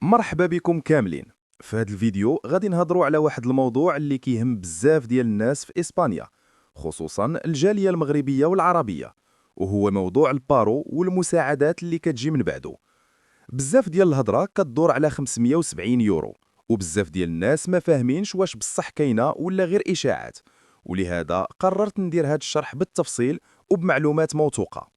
مرحبا بكم كاملين. في هذا الفيديو غادي نهضروا على واحد الموضوع اللي كيهم بزاف ديال الناس في إسبانيا، خصوصا الجالية المغربية والعربية، وهو موضوع البارو والمساعدات اللي كتجي من بعده. بزاف ديال الهضرة كتدور على 570 يورو، وبزاف ديال الناس ما فاهمينش واش بصح كاينه ولا غير إشاعات، ولهذا قررت ندير هذا الشرح بالتفصيل وبمعلومات موثوقة.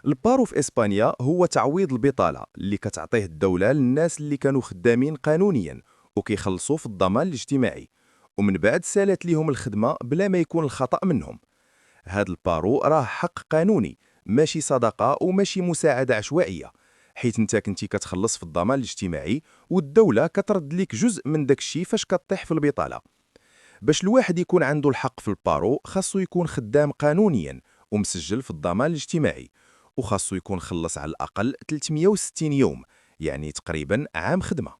البارو في إسبانيا هو تعويض البطالة اللي كتعطيه الدولة للناس اللي كانوا خدامين قانونيا وكيخلصوا في الضمان الاجتماعي، ومن بعد سالت ليهم الخدمة بلا ما يكون الخطأ منهم. هاد البارو راه حق قانوني، ماشي صدقة وماشي مساعدة عشوائية، حيث انت كنتي كتخلص في الضمان الاجتماعي والدولة كترد لك جزء من داك الشيء فاش كطيح في البطالة. باش الواحد يكون عنده الحق في البارو خاصو يكون خدام قانونيا ومسجل في الضمان الاجتماعي، وخاصو يكون خلص على الأقل 360 يوم، يعني تقريبا عام خدمة.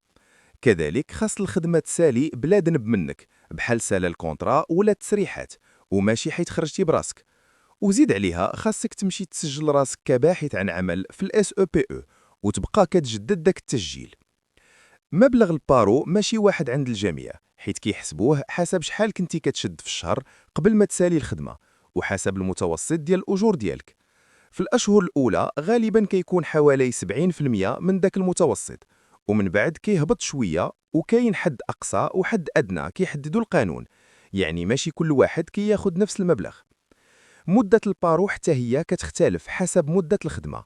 كذلك خاص الخدمة تسالي بلا ذنب منك، بحال سالا الكونترا ولا التسريحات، وماشي حيت خرجتي براسك. وزيد عليها خاصك تمشي تسجل راسك كباحث عن عمل في الاس او بي او، وتبقى كتجدد داك التسجيل. مبلغ البارو ماشي واحد عند الجميع، حيت كيحسبوه حسب شحال كنتي كتشد في الشهر قبل ما تسالي الخدمة، وحسب المتوسط ديال الأجور ديالك. في الأشهر الأولى غالبا كيكون حوالي 70% من داك المتوسط، ومن بعد كيهبط شوية، وكاين حد أقصى وحد أدنى كيحددو القانون، يعني ماشي كل واحد كياخد نفس المبلغ. مدة البارو حتى هي كتختلف حسب مدة الخدمة.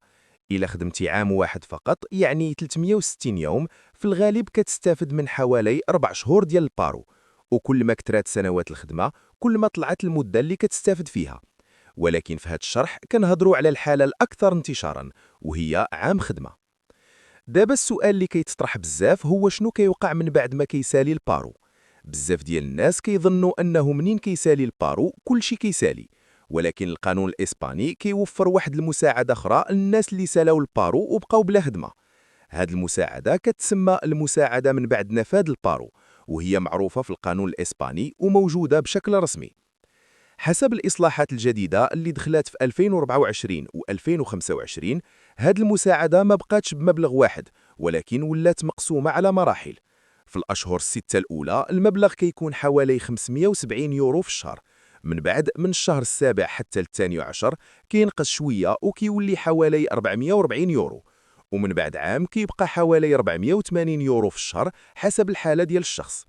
إلا خدمتي عام واحد فقط يعني 360 يوم، في الغالب كتستافد من حوالي 4 شهور ديال البارو، وكل ما كترات سنوات الخدمة كل ما طلعت المدة اللي كتستافد فيها. ولكن في هذا الشرح كنهضروا على الحالة الأكثر انتشارا، وهي عام خدمة. دابا السؤال اللي كيتطرح بزاف هو شنو كيوقع من بعد ما كيسالي البارو. بزاف ديال الناس كيظنوا أنه منين كيسالي البارو كلشي كيسالي، ولكن القانون الإسباني كيوفر واحد المساعدة أخرى للناس اللي سالاو البارو وبقاو بلا خدمة. هاد المساعدة كتسمى المساعدة من بعد نفاذ البارو، وهي معروفة في القانون الإسباني وموجودة بشكل رسمي. حسب الإصلاحات الجديدة اللي دخلت في 2024 و 2025، هاد المساعدة ما بقاتش بمبلغ واحد، ولكن ولات مقسومة على مراحل. في الأشهر الستة الأولى المبلغ كيكون حوالي 570 يورو في الشهر، من بعد من الشهر السابع حتى الثاني عشر كينقص شوية وكيولي حوالي 440 يورو، ومن بعد عام كيبقى حوالي 480 يورو في الشهر حسب الحالة ديال الشخص.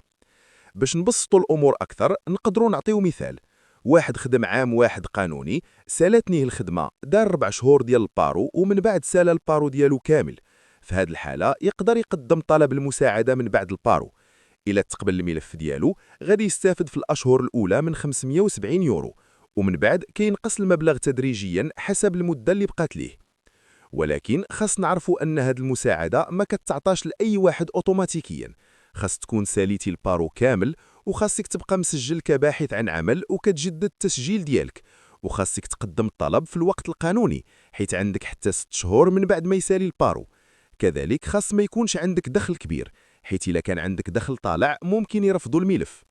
باش نبسطوا الأمور أكثر نقدروا نعطيو مثال. واحد خدم عام واحد قانوني، سالتنيه الخدمة، دار 4 شهور ديال البارو ومن بعد سال البارو ديالو كامل. في هذه الحالة يقدر يقدم طلب المساعدة من بعد البارو. إلا تقبل الملف ديالو غادي يستافد في الأشهر الأولى من 570 يورو، ومن بعد كينقص المبلغ تدريجيا حسب المدة اللي بقات ليه. ولكن خاص نعرفوا أن هذه المساعدة ما كتعطاش لأي واحد أوتوماتيكيا، خاص تكون ساليتي البارو كامل، وخاصك تبقى مسجل كباحث عن عمل وكتجدد التسجيل ديالك، وخاصك تقدم الطلب في الوقت القانوني، حيث عندك حتى 6 شهور من بعد ما يسالي البارو. كذلك خاص ما يكونش عندك دخل كبير، حيث إلا كان عندك دخل طالع ممكن يرفضوا الملف.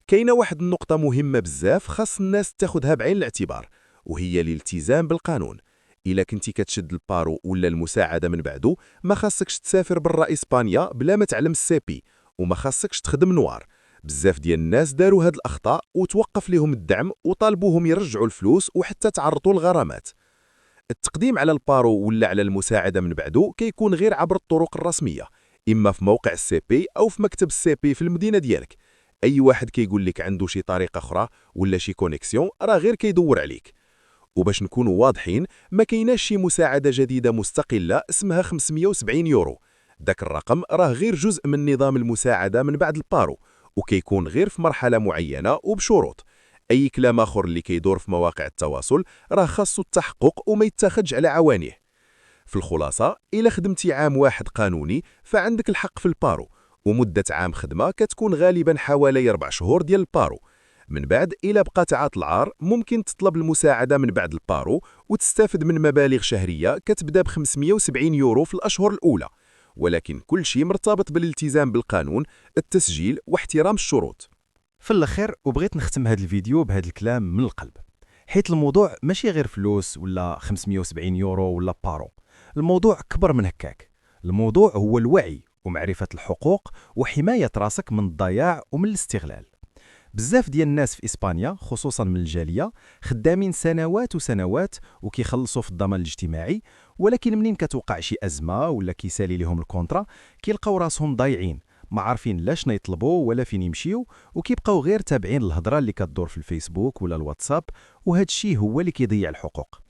كاينه واحد النقطة مهمة بزاف خاص الناس تاخدها بعين الاعتبار، وهي الالتزام بالقانون. إلا كنتي كتشد البارو ولا المساعدة من بعده ما خاصكش تسافر برا إسبانيا بلا ما تعلم السي بي، وما خاصكش تخدم نوار. بزاف ديال الناس داروا هاد الأخطاء وتوقف لهم الدعم وطالبوهم يرجعوا الفلوس وحتى تعرضوا للغرامات. التقديم على البارو ولا على المساعدة من بعده كيكون غير عبر الطرق الرسمية، إما في موقع السي بي أو في مكتب السي بي في المدينة ديالك. أي واحد كيقول لك عنده شي طريقة أخرى ولا شي كونيكسيون راه غير كيدور عليك. وباش نكونوا واضحين، ما كايناش شي مساعدة جديدة مستقلة اسمها 570 يورو. داك الرقم راه غير جزء من نظام المساعدة من بعد البارو، وكيكون غير في مرحلة معينة وبشروط. أي كلام آخر اللي كيدور في مواقع التواصل راه خاصو التحقق وما يتاخدش على عوانيه. في الخلاصة، إلا خدمتي عام واحد قانوني فعندك الحق في البارو، ومدة عام خدمة كتكون غالبا حوالي 4 شهور ديال البارو. من بعد إلا بقى تعاطل العار ممكن تطلب المساعدة من بعد البارو وتستافد من مبالغ شهرية كتبدا ب 570 يورو في الأشهر الأولى، ولكن كل شيء مرتبط بالالتزام بالقانون، التسجيل واحترام الشروط. في الاخير وبغيت نختم هذا الفيديو بهذا الكلام من القلب، حيت الموضوع ماشي غير فلوس ولا 570 يورو ولا بارو. الموضوع كبر من هكاك. الموضوع هو الوعي ومعرفة الحقوق وحماية راسك من الضياع ومن الاستغلال. بزاف ديال الناس في إسبانيا خصوصا من الجالية خدامين سنوات وسنوات وكيخلصوا في الضمان الاجتماعي، ولكن منين كتوقع شي أزمة ولا كيسالي لهم الكونترا كيلقاو راسهم ضايعين، ما عارفين لا شنو يطلبوا ولا فين يمشيو، وكيبقاو غير تابعين الهضره اللي كتدور في الفيسبوك ولا الواتساب، وهذا الشيء هو اللي كيضيع الحقوق.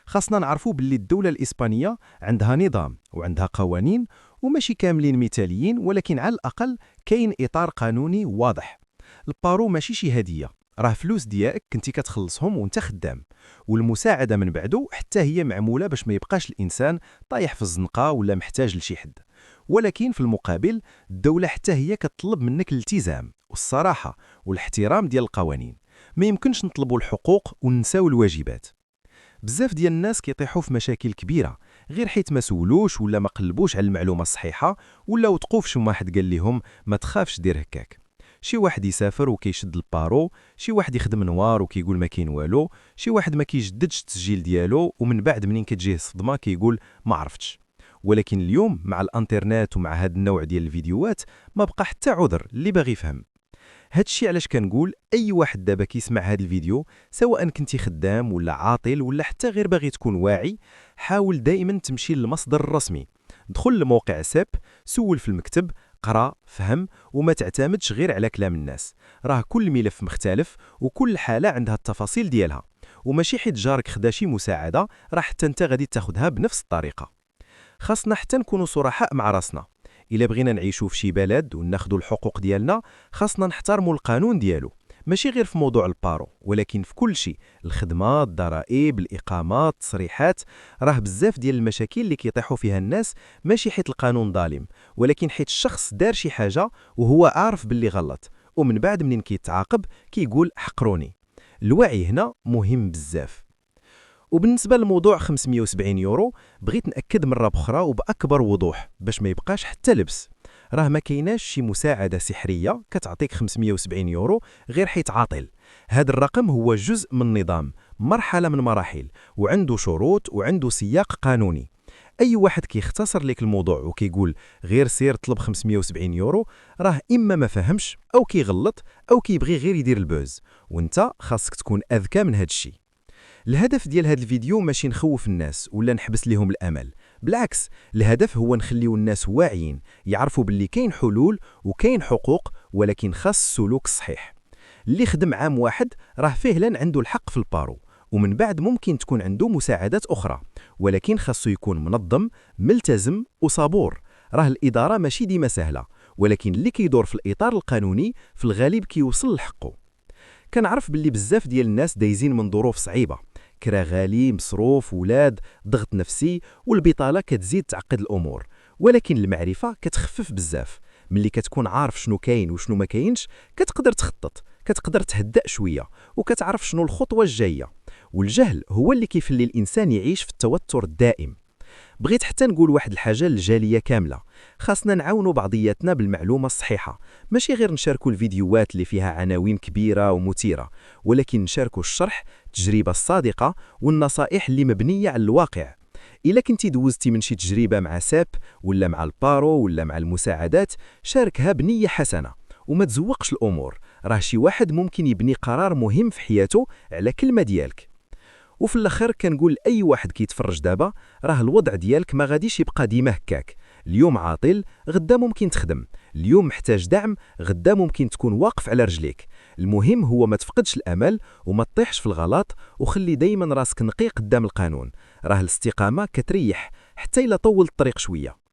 خاصنا نعرفوا باللي الدولة الإسبانية عندها نظام وعندها قوانين، وماشي كاملين مثاليين، ولكن على الأقل كاين إطار قانوني واضح. البارو ماشي شي هدية، راه فلوس ديالك كنتي كتخلصهم وانت خدام، والمساعدة من بعده حتى هي معمولة باش ما يبقاش الإنسان طايح في الزنقة ولا محتاج لشي حد. ولكن في المقابل الدولة حتى هي كتطلب منك الالتزام والصراحة والاحترام ديال القوانين. ما يمكنش نطلبوا الحقوق وننساو الواجبات. بزاف ديال الناس كيطيحوا في مشاكل كبيرة غير حيت ما سولوش ولا ما قلبوش على المعلومة الصحيحة، ولا وتقوف شي واحد قال لهم ما تخافش دير هكاك. شي واحد يسافر وكيشد البارو، شي واحد يخدم نوار وكيقول ما كاين والو، شي واحد ما كيجددش التسجيل ديالو ومن بعد منين كتجيه الصدمة كيقول ما عرفتش. ولكن اليوم مع الانترنت ومع هذا النوع ديال الفيديوهات ما بقى حتى عذر اللي باغي يفهم. هادشي علاش كنقول اي واحد دابا كيسمع هذا الفيديو، سواء كنتي خدام ولا عاطل ولا حتى غير باغي تكون واعي، حاول دائما تمشي للمصدر الرسمي. دخل لموقع ساب، سول في المكتب، قرا، فهم، وما تعتمدش غير على كلام الناس. راه كل ملف مختلف وكل حالة عندها التفاصيل ديالها، وماشي حيت جارك خدا شي مساعدة راه حتى انت غادي تاخدها بنفس الطريقة. خاصنا حتى نكونوا صرحاء مع راسنا. إلا بغينا نعيشوا في شي بلد وناخدوا الحقوق ديالنا، خاصنا نحترموا القانون ديالو، ماشي غير في موضوع البارو ولكن في كل شيء، الخدمة، الضرائب، الإقامات، التصريحات. راه بزاف ديال المشاكل اللي كيطيحوا فيها الناس ماشي حيت القانون ظالم، ولكن حيت الشخص دار شي حاجة وهو عارف باللي غلط، ومن بعد منين كيتعاقب كيقول حقروني. الوعي هنا مهم بزاف. وبالنسبة للموضوع 570 يورو، بغيت نأكد مرة بخرى وبأكبر وضوح باش ما يبقاش حتى لبس. راه ما كايناش شي مساعدة سحرية كتعطيك 570 يورو غير حيت عاطل. هذا الرقم هو جزء من نظام، مرحلة من مراحل، وعنده شروط وعنده سياق قانوني. أي واحد كيختصر لك الموضوع وكيقول غير سير طلب 570 يورو، راه إما ما فهمش أو كيغلط أو كيبغي غير يدير البوز، وانت خاصك تكون أذكى من هذا الشيء. الهدف ديال هذا الفيديو ماشي نخوف الناس ولا نحبس لهم الامل، بالعكس الهدف هو نخليو الناس واعيين، يعرفوا باللي كاين حلول وكاين حقوق، ولكن خاص السلوك الصحيح. اللي خدم عام واحد راه فعلا عنده الحق في البارو، ومن بعد ممكن تكون عنده مساعدات اخرى، ولكن خاصو يكون منظم، ملتزم وصبور. راه الاداره ماشي ديما سهله، ولكن اللي كيدور في الاطار القانوني في الغالب كيوصل لحقه. كنعرف باللي بزاف ديال الناس دايزين من ظروف صعيبه، كرا غالي، مصروف، ولاد، ضغط نفسي، والبطاله كتزيد تعقد الامور. ولكن المعرفه كتخفف بزاف. ملي كتكون عارف شنو كاين وشنو ما كاينش، كتقدر تخطط، كتقدر تهدأ شويه، وكتعرف شنو الخطوه الجايه. والجهل هو اللي كيخلي الانسان يعيش في التوتر الدائم. بغيت حتى نقول واحد الحاجة للجالية كاملة، خاصنا نعاونوا بعضياتنا بالمعلومة الصحيحة، ماشي غير نشاركوا الفيديوهات اللي فيها عناوين كبيرة ومثيرة، ولكن نشاركوا الشرح، التجربة الصادقة والنصائح اللي مبنية على الواقع. إلا كنتي دوزتي من شي تجربة مع ساب ولا مع البارو ولا مع المساعدات، شاركها بنية حسنة وما تزوقش الأمور. راه شي واحد ممكن يبني قرار مهم في حياته على كلمة ديالك. وفي الاخر كنقول لاي واحد كيتفرج دابا، راه الوضع ديالك ما غاديش يبقى ديما هكاك. اليوم عاطل، غدا ممكن تخدم. اليوم محتاج دعم، غدا ممكن تكون واقف على رجليك. المهم هو ما تفقدش الامل وما تطيحش في الغلط، وخلي دايما راسك نقي قدام القانون. راه الاستقامه كتريح حتى الا طول الطريق شويه.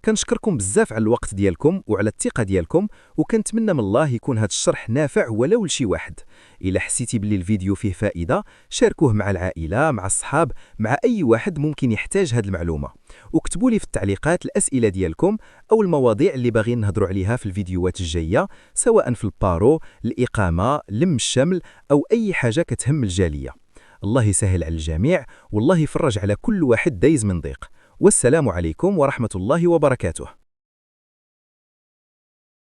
كنشكركم بزاف على الوقت ديالكم وعلى الثقة ديالكم، وكنتمنى من الله يكون هذا الشرح نافع ولو لشي واحد. إلا حسيتي باللي الفيديو فيه فائدة، شاركوه مع العائلة، مع الصحاب، مع أي واحد ممكن يحتاج هذه المعلومة. وكتبوا لي في التعليقات الأسئلة ديالكم أو المواضيع اللي باغيين نهضروا عليها في الفيديوهات الجاية، سواء في البارو، الإقامة، لم الشمل، أو أي حاجة كتهم الجالية. الله يسهل على الجميع، والله يفرج على كل واحد دايز من ضيق. والسلام عليكم ورحمة الله وبركاته.